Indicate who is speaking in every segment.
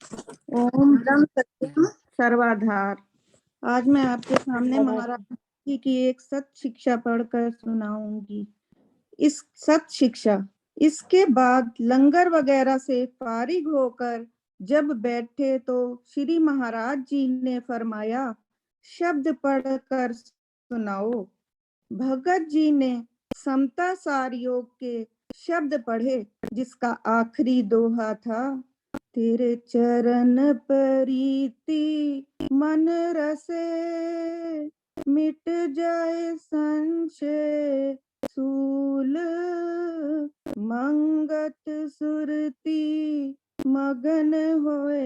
Speaker 1: ओम ब्रह्म सत्यम सर्वाधार। आज मैं आपके सामने महाराज जी की एक सत शिक्षा पढ़कर सुनाऊंगी। इस सत शिक्षा इसके बाद लंगर वगैरह से फारिग होकर जब बैठे तो श्री महाराज जी ने फरमाया, शब्द पढ़कर सुनाओ। भगत जी ने समता सार योग के शब्द पढ़े, जिसका आखिरी दोहा था, तेरे चरण प्रीति मन रसे, मिट जाए संशय सूल, मंगत सुरती मगन होए,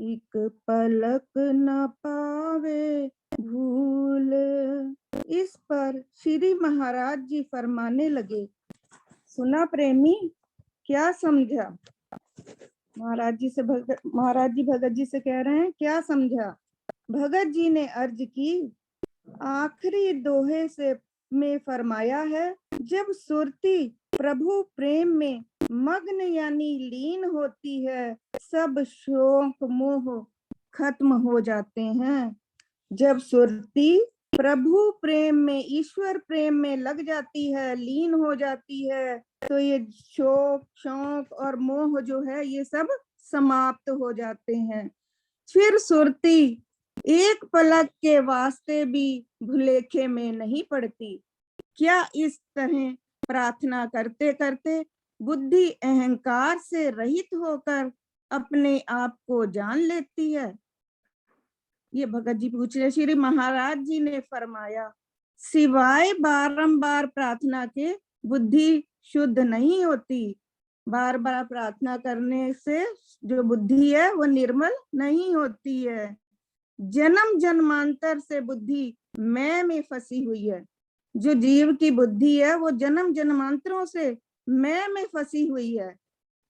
Speaker 1: एक पलक न पावे भूल। इस पर श्री महाराज जी फरमाने लगे, सुना प्रेमी, क्या समझा? महाराज जी भगत जी से कह रहे हैं, क्या समझा? भगत जी ने अर्ज की, आखिरी दोहे से में फरमाया है, जब सुरती प्रभु प्रेम में मग्न यानी लीन होती है, सब शोक मोह खत्म हो जाते हैं। जब सुरती प्रभु प्रेम में, ईश्वर प्रेम में लग जाती है, लीन हो जाती है, तो ये शोक शौक और मोह जो है ये सब समाप्त हो जाते हैं। फिर सुरती एक पलक के वास्ते भी भुलेखे में नहीं पड़ती। क्या इस तरह प्रार्थना करते करते बुद्धि अहंकार से रहित होकर अपने आप को जान लेती है? ये भगत जी पूछ रहे। श्री महाराज जी ने फरमाया, सिवाय बारंबार प्रार्थना के बुद्धि शुद्ध नहीं होती। बार बार प्रार्थना करने से जो बुद्धि है वो निर्मल नहीं होती है। जन्म जन्मांतर से बुद्धि मैं में फंसी हुई है। जो जीव की बुद्धि है वो जन्म जन्मांतरों से मैं में फंसी हुई है।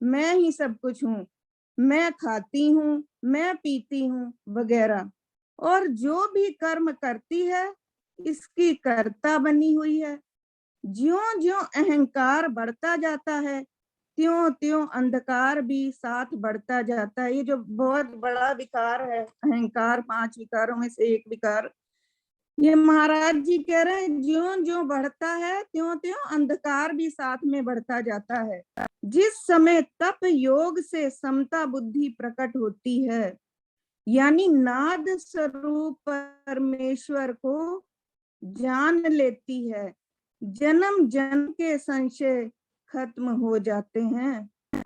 Speaker 1: मैं ही सब कुछ हूँ, मैं खाती हूँ, मैं पीती हूँ वगैरह, और जो भी कर्म करती है इसकी कर्ता बनी हुई है। ज्यों ज्यों अहंकार बढ़ता जाता है, त्यों त्यों अंधकार भी साथ बढ़ता जाता है। ये जो बहुत बड़ा विकार है अहंकार, 5 विकारों में से एक विकार, ये महाराज जी कह रहे हैं, ज्यों ज्यों बढ़ता है त्यों त्यों अंधकार भी साथ में बढ़ता जाता है। जिस समय तप योग से समता बुद्धि प्रकट होती है, यानी नाद स्वरूप परमेश्वर को जान लेती है, जन्म जन्म के संशय खत्म हो जाते हैं।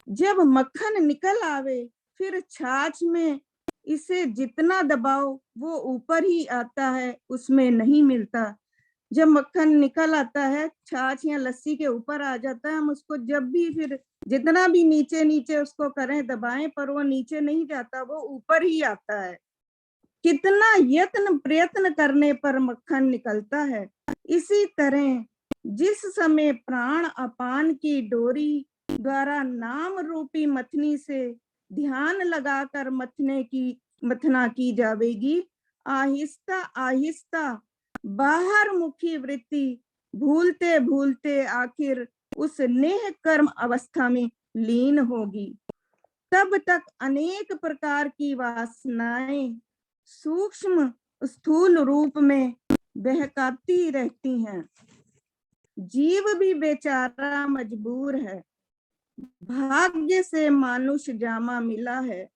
Speaker 1: जब मक्खन निकल आवे, फिर छाछ में इसे जितना दबाओ वो ऊपर ही आता है, उसमें नहीं मिलता। जब मक्खन निकल आता है, छाछ या लस्सी के ऊपर आ जाता है, हम उसको जब भी फिर जितना भी नीचे नीचे उसको करें, दबाएं, पर वो नीचे नहीं जाता, वो ऊपर ही आता है। कितना यत्न प्रयत्न करने पर मक्खन निकलता है। इसी तरह जिस समय प्राण अपान की डोरी द्वारा नाम रूपी मथनी से ध्यान लगाकर मथना की जावेगी, आहिस्ता आहिस्ता बाहर मुखी वृत्ति भूलते भूलते आखिर उस नेह कर्म अवस्था में लीन होगी। तब तक अनेक प्रकार की वासनाएं सूक्ष्म स्थूल रूप में बहकाती रहती हैं। जीव भी बेचारा मजबूर है। भाग्य से मानुष जामा मिला है।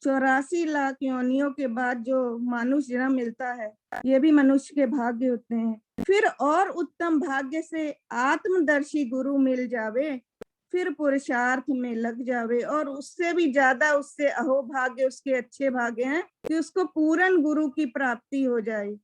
Speaker 1: 84 लाख योनियों के बाद जो मानुष जन्म मिलता है, ये भी मनुष्य के भाग्य होते हैं। फिर और उत्तम भाग्य से आत्मदर्शी गुरु मिल जावे, फिर पुरुषार्थ में लग जावे, और उससे भी ज्यादा उससे अहो भाग्य उसके अच्छे भाग्य हैं कि उसको पूर्ण गुरु की प्राप्ति हो जाए।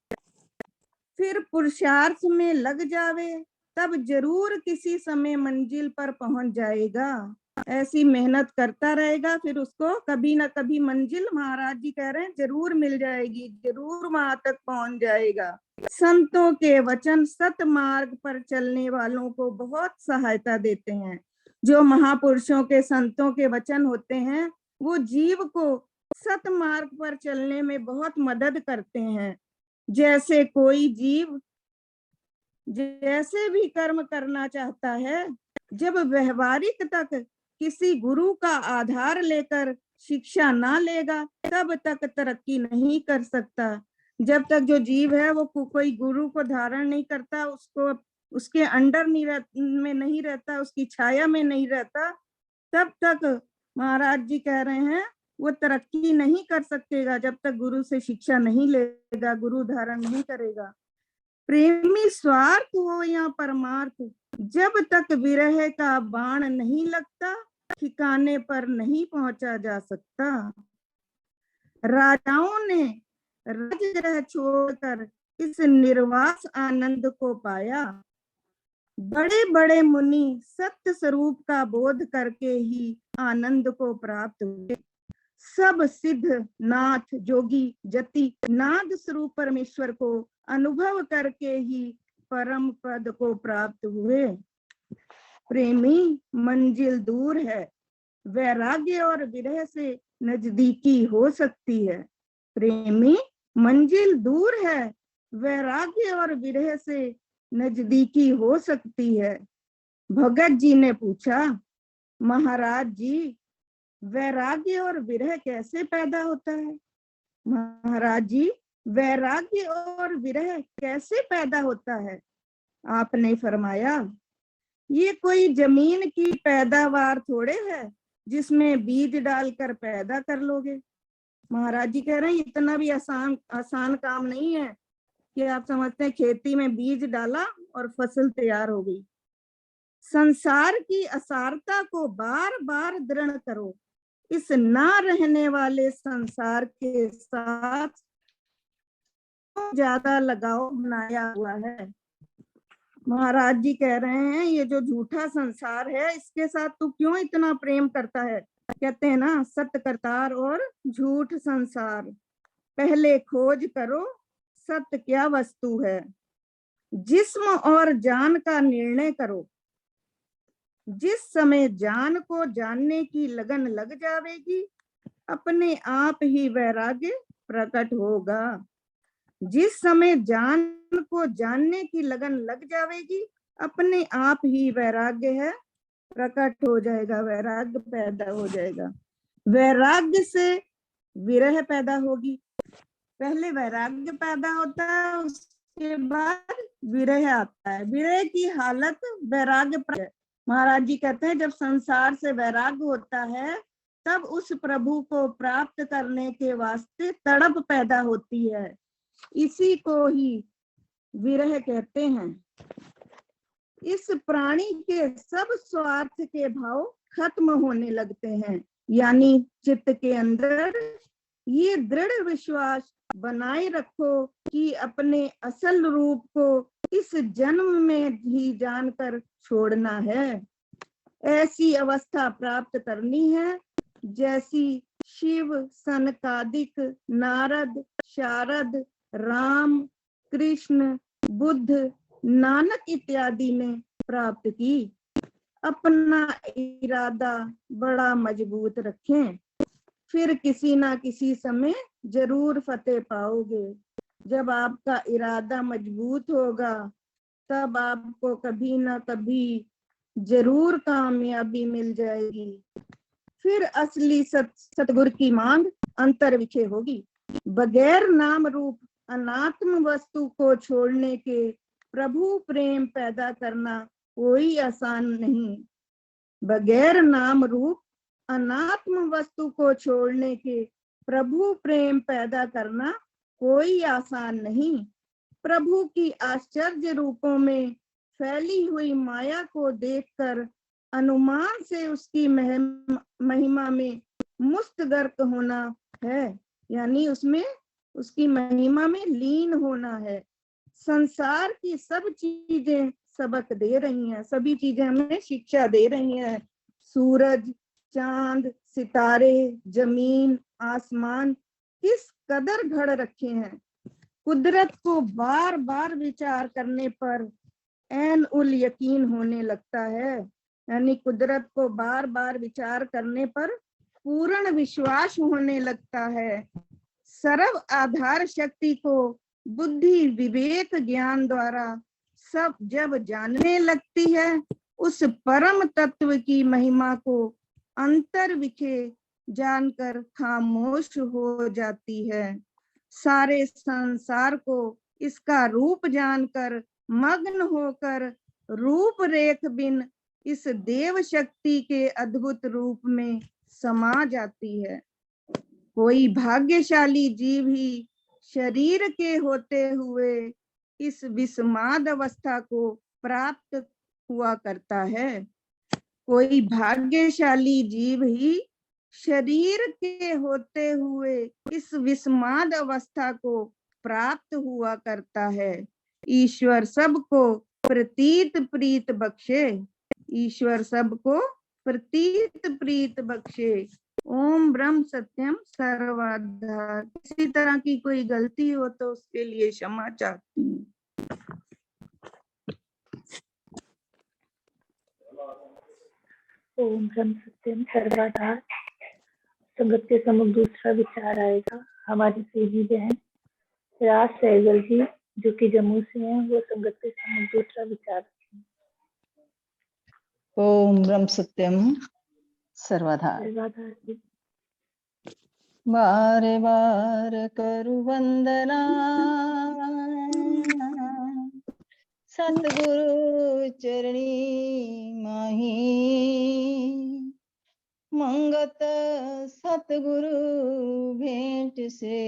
Speaker 1: फिर पुरुषार्थ में लग जावे, तब जरूर किसी समय मंजिल पर पहुंच जाएगा। ऐसी मेहनत करता रहेगा, फिर उसको कभी ना कभी मंजिल, महाराज जी कह रहे हैं, जरूर मिल जाएगी, जरूर वहां तक पहुंच जाएगा। संतों के वचन सत मार्ग पर चलने वालों को बहुत सहायता देते हैं। जो महापुरुषों के, संतों के वचन होते हैं, वो जीव को सत मार्ग पर चलने में बहुत मदद करते हैं। जैसे कोई जीव जैसे भी कर्म करना चाहता है, जब व्यवहारिक तक किसी गुरु का आधार लेकर शिक्षा ना लेगा तब तक तरक्की नहीं कर सकता। जब तक जो जीव है वो कोई गुरु को धारण नहीं करता, उसको उसके अंडर में नहीं रहता, उसकी छाया में नहीं रहता, तब तक महाराज जी कह रहे हैं वो तरक्की नहीं कर सकेगा जब तक गुरु से शिक्षा नहीं लेगा, गुरु धारण नहीं करेगा। प्रेमी स्वार्थ हो या परमार्थ, जब तक विरह का बाण नहीं लगता ठिकाने पर नहीं पहुंचा जा सकता। राजाओं ने राजगृह छोड़कर इस निर्वास आनंद को पाया। बड़े बड़े मुनि सत्य स्वरूप का बोध करके ही आनंद को प्राप्त हुए। सब सिद्ध नाथ जोगी जति नाद स्वरूप परमेश्वर को अनुभव करके ही परम पद को प्राप्त हुए। प्रेमी मंजिल दूर है, वैराग्य और विरह से नजदीकी हो सकती है। प्रेमी मंजिल दूर है, वैराग्य और विरह से नजदीकी हो सकती है। भगत जी ने पूछा, महाराज जी वैराग्य और विरह कैसे पैदा होता है? महाराज जी वैराग्य और विरह कैसे पैदा होता है? आपने फरमाया, ये कोई जमीन की पैदावार थोड़े है जिसमें बीज डालकर पैदा कर लोगे। महाराज जी कह रहे हैं इतना भी आसान काम नहीं है कि आप समझते हैं खेती में बीज डाला और फसल तैयार हो गई। संसार की असारता को बार बार दृढ़ करो, इस ना रहने वाले संसार के साथ ज्यादा लगाव बनाया हुआ है। महाराज जी कह रहे हैं ये जो झूठा संसार है इसके साथ तू क्यों इतना प्रेम करता है? कहते हैं ना, सत्य करतार और झूठ संसार, पहले खोज करो सत्य क्या वस्तु है। जिस्म और जान का निर्णय करो, जिस समय जान को जानने की लगन लग जाएगी अपने आप ही वैराग्य प्रकट होगा। जिस समय जान को जानने की लगन लग जाएगी अपने आप ही वैराग्य है प्रकट हो जाएगा, वैराग्य पैदा हो जाएगा। वैराग्य से विरह पैदा होगी, पहले वैराग्य पैदा होता है उसके बाद विरह आता है। विरह की हालत वैराग्य। महाराज जी कहते हैं जब संसार से वैराग्य होता है तब उस प्रभु को प्राप्त करने के वास्ते तड़प पैदा होती है, इसी को ही विरह कहते हैं। इस प्राणी के सब स्वार्थ के भाव खत्म होने लगते हैं, यानी चित्त के अंदर ये दृढ़ विश्वास बनाए रखो कि अपने असल रूप को इस जन्म में ही जानकर छोड़ना है। ऐसी अवस्था प्राप्त करनी है जैसी शिव, सनकादिक, नारद, शारद, राम, कृष्ण, बुद्ध, नानक इत्यादि ने प्राप्त की। अपना इरादा बड़ा मजबूत रखें, फिर किसी ना किसी समय जरूर फतेह पाओगे। जब आपका इरादा मजबूत होगा तब आपको कभी ना कभी जरूर कामयाबी मिल जाएगी। फिर असली सतगुरु की मांग अंतर विखे होगी। बगैर नाम रूप अनात्म वस्तु को छोड़ने के प्रभु प्रेम पैदा करना कोई आसान नहीं। बगैर नाम रूप अनात्म वस्तु को छोड़ने के प्रभु प्रेम पैदा करना कोई आसान नहीं। प्रभु की आश्चर्य रूपों में फैली हुई माया को देखकर अनुमान से उसकी महिमा में मुस्तगर्क होना है, यानी उसमें उसकी महिमा में लीन होना है। संसार की सब चीजें सबक दे रही हैं, सभी चीजें हमें शिक्षा दे रही हैं। सूरज, चांद, सितारे, जमीन, आसमान किस कदर घड़ रखे हैं। कुदरत को बार बार विचार करने पर ऐन उल यकीन होने लगता है, यानी कुदरत को बार बार विचार करने पर पूर्ण विश्वास होने लगता है। सर्व आधार शक्ति को बुद्धि, विवेक, ज्ञान द्वारा सब जब जानने लगती है उस परम तत्व की महिमा को अंतर विखे जानकर खामोश हो जाती है। सारे संसार को इसका रूप जानकर मग्न होकर रूप रेख बिन इस देव शक्ति के अद्भुत रूप में समा जाती है। कोई भाग्यशाली जीव ही शरीर के होते हुए इस विस्माद अवस्था को प्राप्त हुआ करता है। कोई भाग्यशाली जीव ही शरीर के होते हुए इस विस्माद अवस्था को प्राप्त हुआ करता है। ईश्वर सबको प्रतीत प्रीत बख्शे। ईश्वर सबको प्रतीत प्रीत बख्शे। ओम ब्रह्म सत्यम सर्वाधार। किसी तरह की कोई गलती हो तो उसके लिए क्षमा चाहती हूँ।
Speaker 2: ओम ब्रह्म सत्यम सर्वाधार। संगत के सम्मुख दूसरा विचार आएगा। हमारी सेवी बहन राज सहगल जी जो कि जम्मू से हैं, वो संगत के सम्मुख दूसरा विचार रखें।
Speaker 3: ओम ब्रह्म सत्यम सर्वधार।
Speaker 2: सर्वाधार जी।
Speaker 3: बार बार करु वंदना सतगुरु चरणी माही। मंगत सतगुरु भेंट से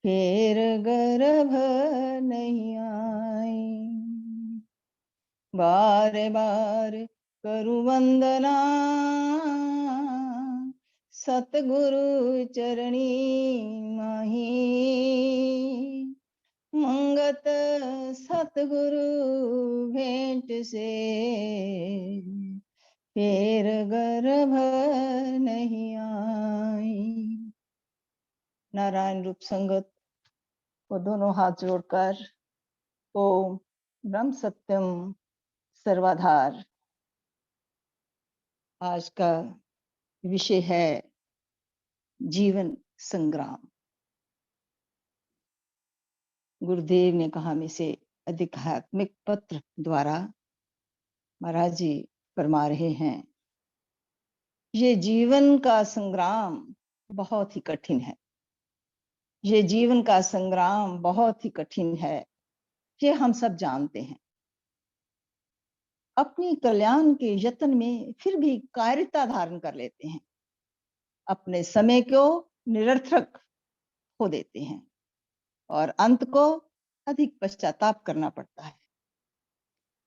Speaker 3: फेर गर्भ नहीं आई। बार बार करु वंदना सतगुरु चरणी माही। मंगत सतगुरु भेंट से फेर गर्भ नहीं आई। नारायण रूप संगत को दोनों हाथ जोड़कर ओम ब्रह्म सत्यम सर्वाधार। आज का विषय है जीवन संग्राम। गुरुदेव ने कहा में से आध्यात्मिक पत्र द्वारा महाराज जी फरमा रहे हैं, ये जीवन का संग्राम बहुत ही कठिन है। ये जीवन का संग्राम बहुत ही कठिन है, ये हम सब जानते हैं। अपनी कल्याण के यत्न में फिर भी कायरता धारण कर लेते हैं, अपने समय को निरर्थक खो देते हैं और अंत को अधिक पश्चाताप करना पड़ता है।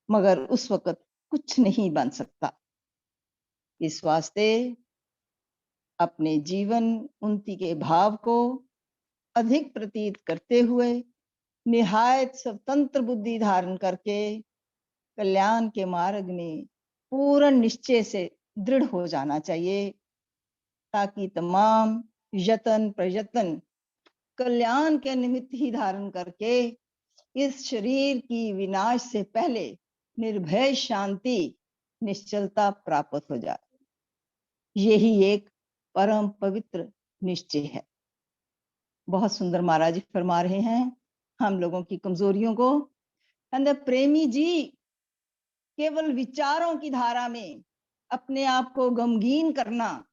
Speaker 3: मगर उस वक्त कुछ नहीं बन सकता। इस वास्ते अपने जीवन उन्नति के भाव को अधिक प्रतीत करते हुए निहायत स्वतंत्र बुद्धि धारण करके कल्याण के मार्ग में पूर्ण निश्चय से दृढ़ हो जाना चाहिए, ताकि तमाम यत्न प्रयत्न कल्याण के निमित्त ही धारण करके इस शरीर की विनाश से पहले निर्भय शांति निश्चलता प्राप्त हो जाए। यही एक परम पवित्र निश्चय है। बहुत सुंदर महाराज जी फरमा रहे हैं हम लोगों की कमजोरियों को। प्रेमी जी केवल विचारों की धारा में अपने आप को गमगीन करना,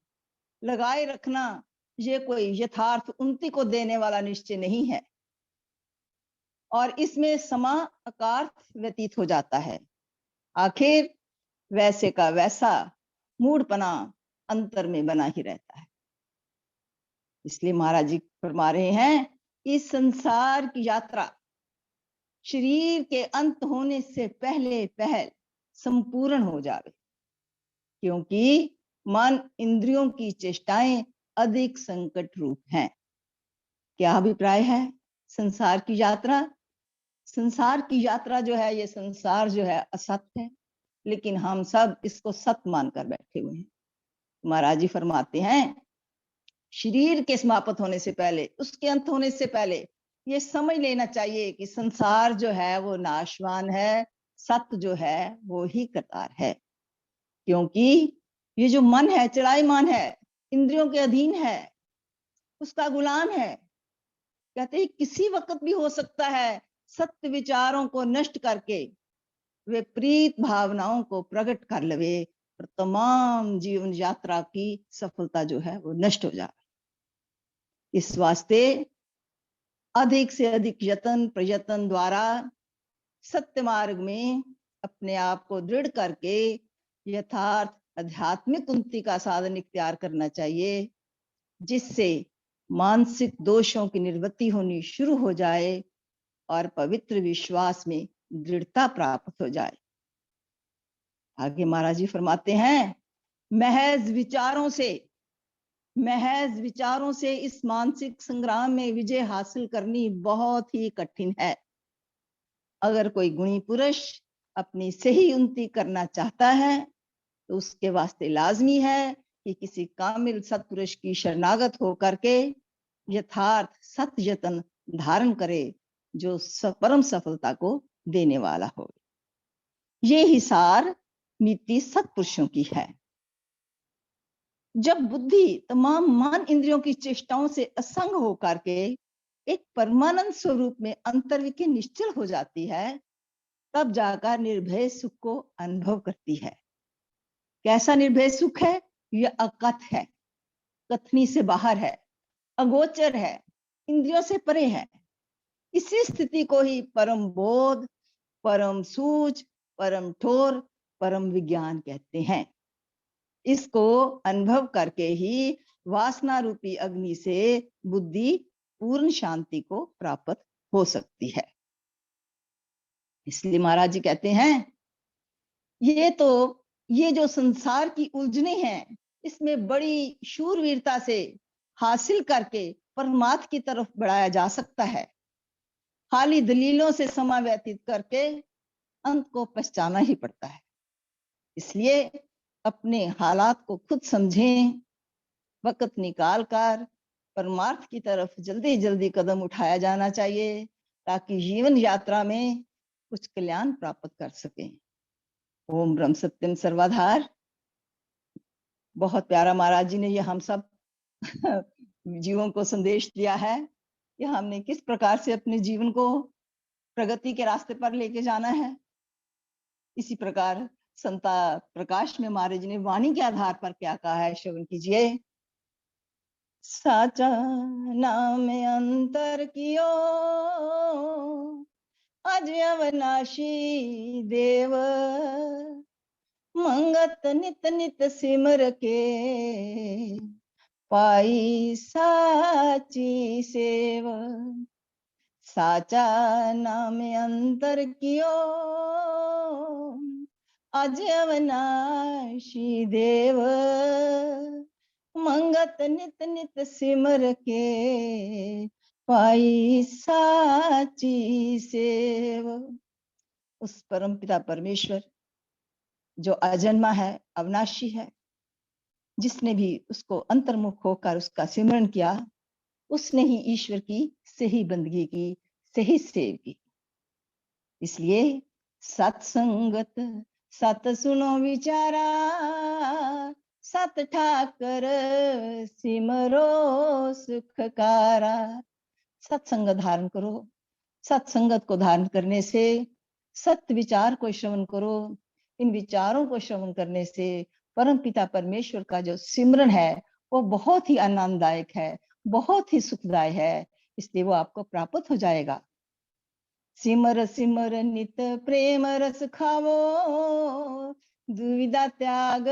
Speaker 3: लगाए रखना, ये कोई यथार्थ उन्नति को देने वाला निश्चय नहीं है और इसमें समा अकार्थ व्यतीत हो जाता है। आखिर वैसे का वैसा मूढ़पना अंतर में बना ही रहता है। इसलिए महाराज जी फरमा रहे हैं, इस संसार की यात्रा शरीर के अंत होने से पहले पहल संपूर्ण हो जावे, क्योंकि मन इंद्रियों की चेष्टाएं अधिक संकट रूप हैं। क्या अभिप्राय है संसार की यात्रा? संसार की यात्रा जो है, ये संसार जो है असत्य है, लेकिन हम सब इसको सत्य मानकर बैठे हुए हैं। महाराज जी फरमाते हैं, शरीर के समाप्त होने से पहले, उसके अंत होने से पहले ये समझ लेना चाहिए कि संसार जो है वो नाशवान है, सत्य जो है वो ही करतार है। क्योंकि ये जो मन है चढ़ाईमान है, इंद्रियों के अधीन है, उसका गुलाम है। कहते हैं किसी वक्त भी हो सकता है सत्य विचारों को नष्ट करके वे प्रीत भावनाओं को प्रकट कर लवे और तमाम जीवन यात्रा की सफलता जो है वो नष्ट हो जाए। इस वास्ते अधिक से अधिक यत्न प्रयत्न द्वारा सत्य मार्ग में अपने आप को दृढ़ करके यथार्थ आध्यात्मिक उन्नति का साधन इख्तियार करना चाहिए, जिससे मानसिक दोषों की निवृत्ति होनी शुरू हो जाए और पवित्र विश्वास में दृढ़ता प्राप्त हो जाए। आगे महाराज जी फरमाते हैं, महज विचारों से इस मानसिक संग्राम में विजय हासिल करनी बहुत ही कठिन है। अगर कोई गुणी पुरुष अपनी सही उन्नति करना चाहता है तो उसके वास्ते लाजमी है कि किसी कामिल सत्पुरुष की शरणागत होकर के यथार्थ सत्य यत्न धारण करे, जो परम सफलता को देने वाला हो। ये ही सार नीति सत्पुरुषों की है। जब बुद्धि तमाम मन इंद्रियों की चेष्टाओं से असंग होकर के एक परमानंद स्वरूप में अंतर्विके निश्चल हो जाती है, तब जाकर निर्भय सुख को अनुभव करती है। कैसा निर्भय सुख है? यह अकथ है, कथनी से बाहर है, अगोचर है, इंद्रियों से परे है। इसी स्थिति को ही परम बोध, परम सूझ, परम ठोर, परम विज्ञान कहते हैं। इसको अनुभव करके ही वासना रूपी अग्नि से बुद्धि पूर्ण शांति को प्राप्त हो सकती है। इसलिए महाराज जी कहते हैं, ये जो संसार की उलझने हैं, इसमें बड़ी शूरवीरता से हासिल करके परमात्मा की तरफ बढ़ाया जा सकता है। खाली दलीलों से समय व्यतीत करके अंत को पहचाना ही पड़ता है। इसलिए अपने हालात को खुद समझें, वक्त निकाल कर परमार्थ की तरफ जल्दी जल्दी कदम उठाया जाना चाहिए, ताकि जीवन यात्रा में कुछ कल्याण प्राप्त कर सकें। ओम ब्रह्म सत्यम सर्वाधार। बहुत प्यारा महाराज जी ने ये हम सब जीवों को संदेश दिया है कि हमने किस प्रकार से अपने जीवन को प्रगति के रास्ते पर लेके जाना है। इसी प्रकार संता प्रकाश में महाराज जी ने वाणी के आधार पर क्या कहा है, श्रवण कीजिए। साचा नाम अंतर कियो अज अविनाशी देव, मंगत नित नित सिमर के पाई साची सेव। साचा नाम अंतर कियो अज अविनाशी देव, मंगत नित नित सिमर के पाई साची सेव। उस परम पिता परमेश्वर जो अजन्मा है, अविनाशी है, जिसने भी उसको अंतर्मुख होकर उसका सिमरन किया, उसने ही ईश्वर की सही बंदगी की, सही सेव की। इसलिए सत्संगत सत सुनो विचारा, सत ठाकर सिमरो सुखकारा। सत्संग धारण करो। सत्संगत को धारण करने से सत्य विचार को श्रवण करो। इन विचारों को श्रवण करने से परम पिता परमेश्वर का जो सिमरन है वो बहुत ही आनंददायक है, बहुत ही सुखदायक है। इसलिए वो आपको प्राप्त हो जाएगा। सिमर सिमर नित प्रेम रस खावो, दुविधा त्याग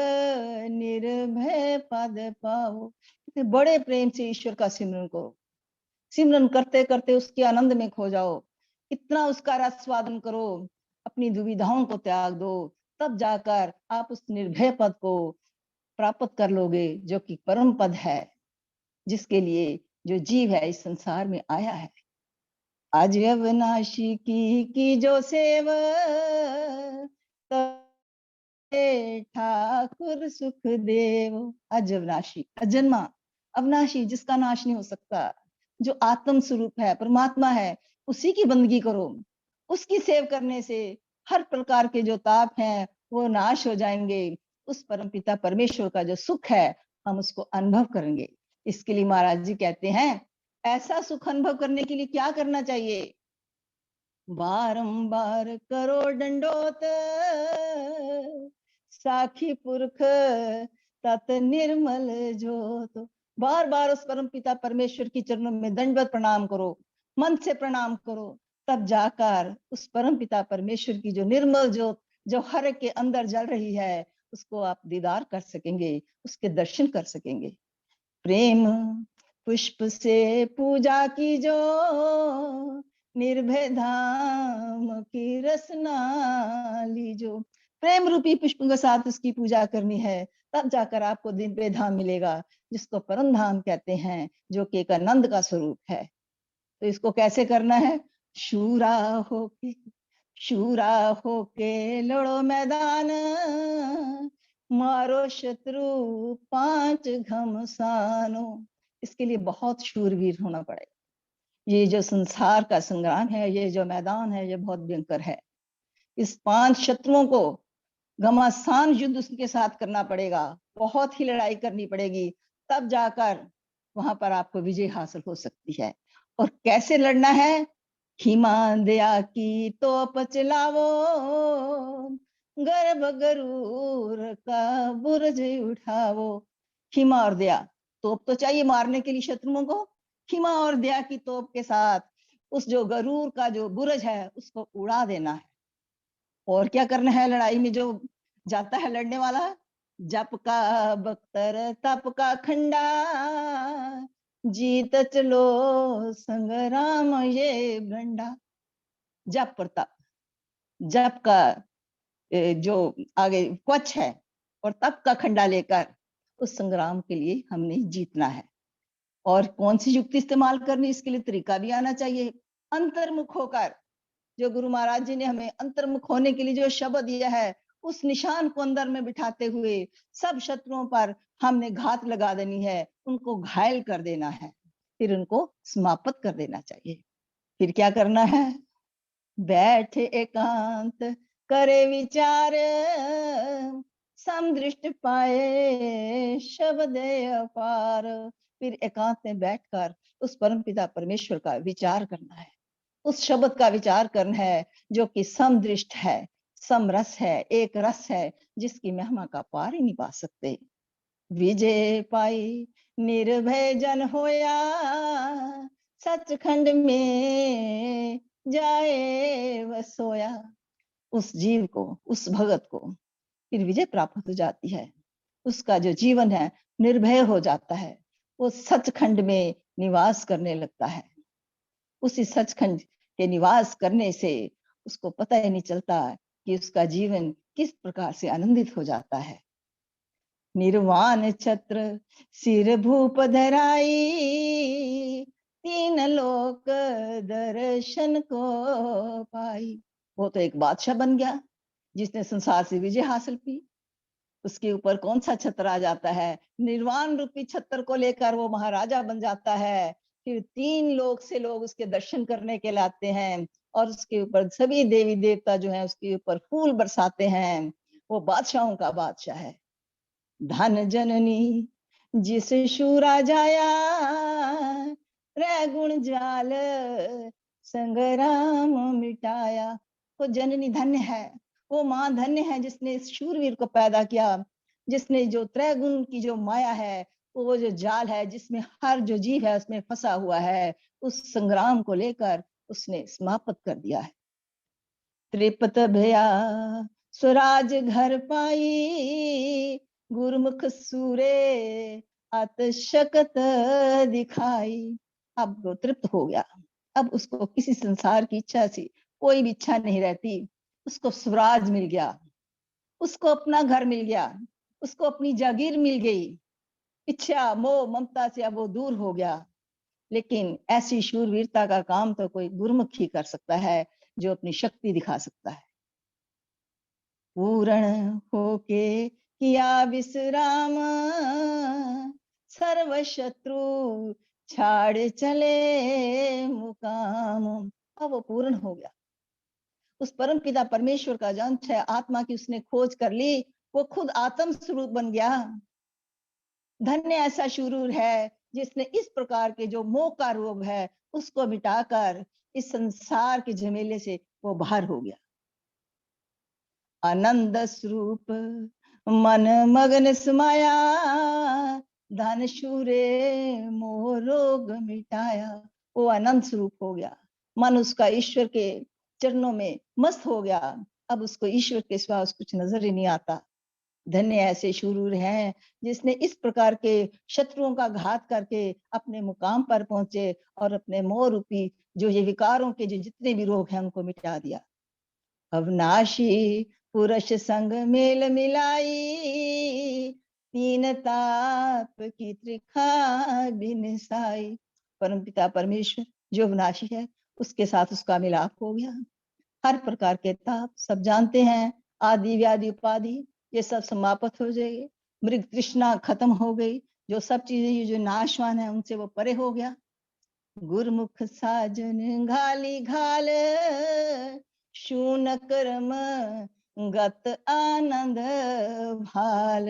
Speaker 3: निर्भय पद पाओ। बड़े प्रेम से ईश्वर का सिमरन करो। सिमरन करते करते उसके आनंद में खो जाओ। इतना उसका रसवादन करो, अपनी दुविधाओं को त्याग दो, तब जाकर आप उस निर्भय पद को प्राप्त कर लोगे, जो कि परम पद है, जिसके लिए जो जीव है इस संसार में आया है। आज अविनाशी की जो सेव, ठाकुर सुख देव। आज अविनाशी, अजन्मा, अविनाशी, जिसका नाश नहीं हो सकता, जो आत्म स्वरूप है, परमात्मा है, उसी की बंदगी करो। उसकी सेव करने से हर प्रकार के जो ताप हैं वो नाश हो जाएंगे। उस परम पिता परमेश्वर का जो सुख है हम उसको अनुभव करेंगे। इसके लिए महाराज जी कहते हैं, ऐसा सुख अनुभव करने के लिए क्या करना चाहिए? बारंबार करो दंडोत, साखी पुरख तत निर्मल ज्योत। बार बार उस परम पिता परमेश्वर की चरणों में दंडवत प्रणाम करो, मन से प्रणाम करो, तब जाकर उस परम पिता परमेश्वर की जो निर्मल ज्योत जो हर एक के अंदर जल रही है, उसको आप दीदार कर सकेंगे, उसके दर्शन कर सकेंगे। प्रेम पुष्प से पूजा की जो निर्भय धाम की रसना लीजो। प्रेम रूपी पुष्प के साथ उसकी पूजा करनी है, तब जाकर आपको दिव्य धाम मिलेगा, जिसको परम धाम कहते हैं, जो कि एक आनंद का स्वरूप है। तो इसको कैसे करना है? शूरा होके, शूरा होके लड़ो मैदान, मारो शत्रु 5 घमसानो। इसके लिए बहुत शूरवीर होना पड़ेगा। ये जो संसार का संग्राम है, ये जो मैदान है, ये बहुत भयंकर है। इस 5 शत्रुओं को घमासान युद्ध उसके साथ करना पड़ेगा, बहुत ही लड़ाई करनी पड़ेगी, तब जाकर वहां पर आपको विजय हासिल हो सकती है। और कैसे लड़ना है? हिमांदया की तोप चलावो, गर्भ गरूर का बुर्ज उठावो। हिमा और दया, तोप तो चाहिए मारने के लिए शत्रुओं को, हिमा और दया की तोप के साथ उस जो गरूर का जो बुर्ज है उसको उड़ा देना है। और क्या करना है लड़ाई में जो जाता है लड़ने वाला? जप का बख्तर तप का खंडा, जीत चलो संग्राम ये भंडा। जप प्रताप, जप का जो आगे क्वच है और तप का खंडा लेकर उस संग्राम के लिए हमने जीतना है। और कौन सी युक्ति इस्तेमाल करनी, इसके लिए तरीका भी आना चाहिए। अंतर्मुख होकर, जो गुरु महाराज जी ने हमें अंतर्मुख होने के लिए जो शब्द दिया है, उस निशान को अंदर में बिठाते हुए सब शत्रुओं पर हमने घात लगा देनी है, उनको घायल कर देना है, फिर उनको समाप्त कर देना चाहिए। फिर क्या करना है? बैठे एकांत करे विचार, समदृष्ट पाए शब्द अपार। फिर एकांत में बैठकर उस परम पिता परमेश्वर का विचार करना है, उस शब्द का विचार करना है जो कि समदृष्ट है, समरस है, एक रस है, जिसकी महिमा का पार ही नहीं पा सकते। विजय पाई निर्भय जन होया, सचखंड में जाए वसोया। उस जीव को, उस भगत को फिर विजय प्राप्त हो जाती है, उसका जो जीवन है निर्भय हो जाता है, वो सचखंड में निवास करने लगता है। उसी सचखंड के निवास करने से उसको पता ही नहीं चलता कि उसका जीवन किस प्रकार से आनंदित हो जाता है। निर्वाण छत्र सिर भूप धराई, 3 लोक दर्शन को पाई। वो तो एक बादशाह बन गया जिसने संसार से विजय हासिल की। उसके ऊपर कौन सा छत्र आ जाता है? निर्वाण रूपी छत्र को लेकर वो महाराजा बन जाता है। फिर 3 लोक से लोग उसके दर्शन करने के लिए आते हैं और उसके ऊपर सभी देवी देवता जो है उसके ऊपर फूल बरसाते हैं। वो बादशाहों का बादशाह है। धन जननी जिस शूरा जाया, गुण जाल संग्राम मिटाया। वो जननी धन्य है, वो माँ धन्य है जिसने इस शूरवीर को पैदा किया, जिसने जो त्रैगुण की जो माया है, वो जो जाल है जिसमें हर जो जीव है उसमें फंसा हुआ है, उस संग्राम को लेकर उसने समाप्त कर दिया है। त्रिपत भया स्वराज घर पाई, गुरुमुख सूरे अत शकत दिखाई। अब वो तृप्त हो गया, अब उसको किसी संसार की इच्छा से कोई भी इच्छा नहीं रहती। उसको स्वराज मिल गया, उसको अपना घर मिल गया, उसको अपनी जागीर मिल गई। इच्छा मोह ममता से अब वो दूर हो गया। लेकिन ऐसी शूरवीरता का काम तो कोई गुरुमुख ही कर सकता है, जो अपनी शक्ति दिखा सकता है। पूर्ण होके किया विश्राम, सर्व शत्रु छाड़ चले मुकाम। अब वो पूर्ण हो गया। उस परम पिता परमेश्वर का जो अंश है, आत्मा की उसने खोज कर ली, वो खुद आत्म स्वरूप बन गया। धन्य ऐसा शूरवीर है जिसने इस प्रकार के जो मोह का रोग है उसको मिटाकर इस संसार के झमेले से वो बाहर हो गया। आनंद स्वरूप मन मगन समाया, धन शूरे मोह रोग मिटाया। वो आनंद स्वरूप हो गया, मन उसका ईश्वर के चरणों में मस्त हो गया। अब उसको ईश्वर के सिवा कुछ नजर ही नहीं आता। धन्य ऐसे शूरवीर हैं जिसने इस प्रकार के शत्रुओं का घात करके अपने मुकाम पर पहुंचे और अपने मोह रूपी जो ये विकारों के जो जितने भी रोग हैं उनको मिटा दिया। अविनाशी पुरुष संग मेल मिलाई, तीन ताप की त्रिखा बिनसाई। परमपिता परमेश्वर जो अविनाशी है उसके साथ उसका मिलाप हो गया। हर प्रकार के ताप सब जानते हैं, आदि व्याधि उपाधि ये सब समाप्त हो जाएगी। मृग तृष्णा खत्म हो गई, जो सब चीजें जो नाशवान है उनसे वो परे हो गया। गुरमुख साजन घाली घाल, शून कर्म गत आनंद भाल।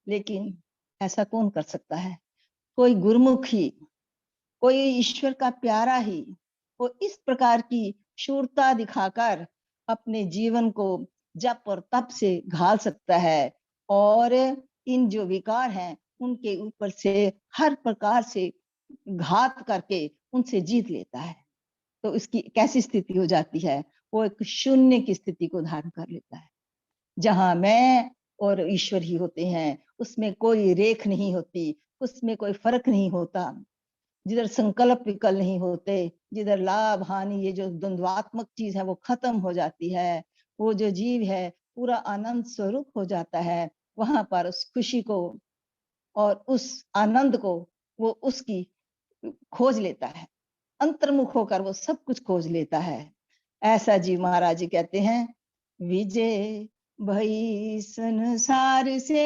Speaker 3: लेकिन ऐसा कौन कर सकता है? कोई गुरमुख ही, कोई ईश्वर का प्यारा ही वो इस प्रकार की शूरता दिखाकर अपने जीवन को जप और तप से घाल सकता है और इन जो विकार हैं उनके ऊपर से हर प्रकार से घात करके उनसे जीत लेता है। तो इसकी कैसी स्थिति हो जाती है? वो एक शून्य की स्थिति को धारण कर लेता है, जहां मैं और ईश्वर ही होते हैं। उसमें कोई रेख नहीं होती, उसमें कोई फर्क नहीं होता, जिधर संकल्प विकल्प नहीं होते, जिधर लाभ हानि ये जो द्वंद्वात्मक चीज है वो खत्म हो जाती है। वो जो जीव है पूरा आनंद स्वरूप हो जाता है। वहां पर उस खुशी को और उस आनंद को वो उसकी खोज लेता है, अंतर्मुख होकर वो सब कुछ खोज लेता है। ऐसा जी महाराज जी कहते हैं, विजय भई संसार से,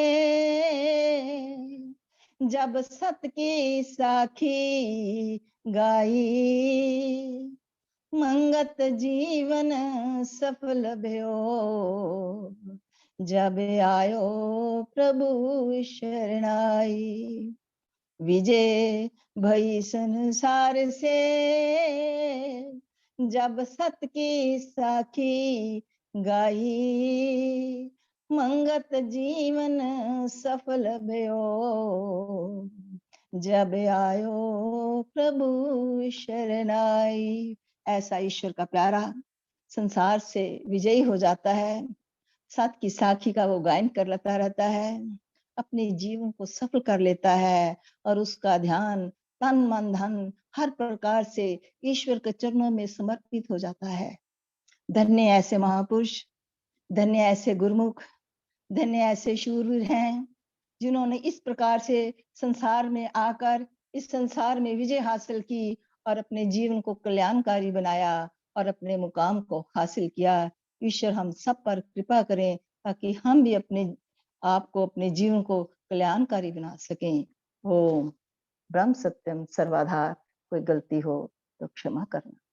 Speaker 3: जब सत की साखी गाई, मंगत जीवन सफल भयो, जब आयो प्रभु शरणाई। विजय भई संसार से, जब सत की साखी गाई, मंगत जीवन सफल भयो, जब आयो प्रभु शरणाई। ऐसा ईश्वर का प्यारा संसार से विजयी हो जाता है, सत की साखी का वो गायन कर लेता रहता है, अपने जीवन को सफल कर लेता है और उसका ध्यान तन मन धन हर प्रकार से ईश्वर के चरणों में समर्पित हो जाता है। धन्य ऐसे महापुरुष, धन्य ऐसे गुरुमुख, धन्य ऐसे शूरवीर हैं जिन्होंने इस प्रकार से संसार में आकर इस संसार में विजय हासिल की और अपने जीवन को कल्याणकारी बनाया और अपने मुकाम को हासिल किया। ईश्वर हम सब पर कृपा करें ताकि हम भी अपने आपको अपने जीवन को कल्याणकारी बना सकें। ओम ब्रह्म सत्यम सर्वाधार। कोई गलती हो तो क्षमा करना।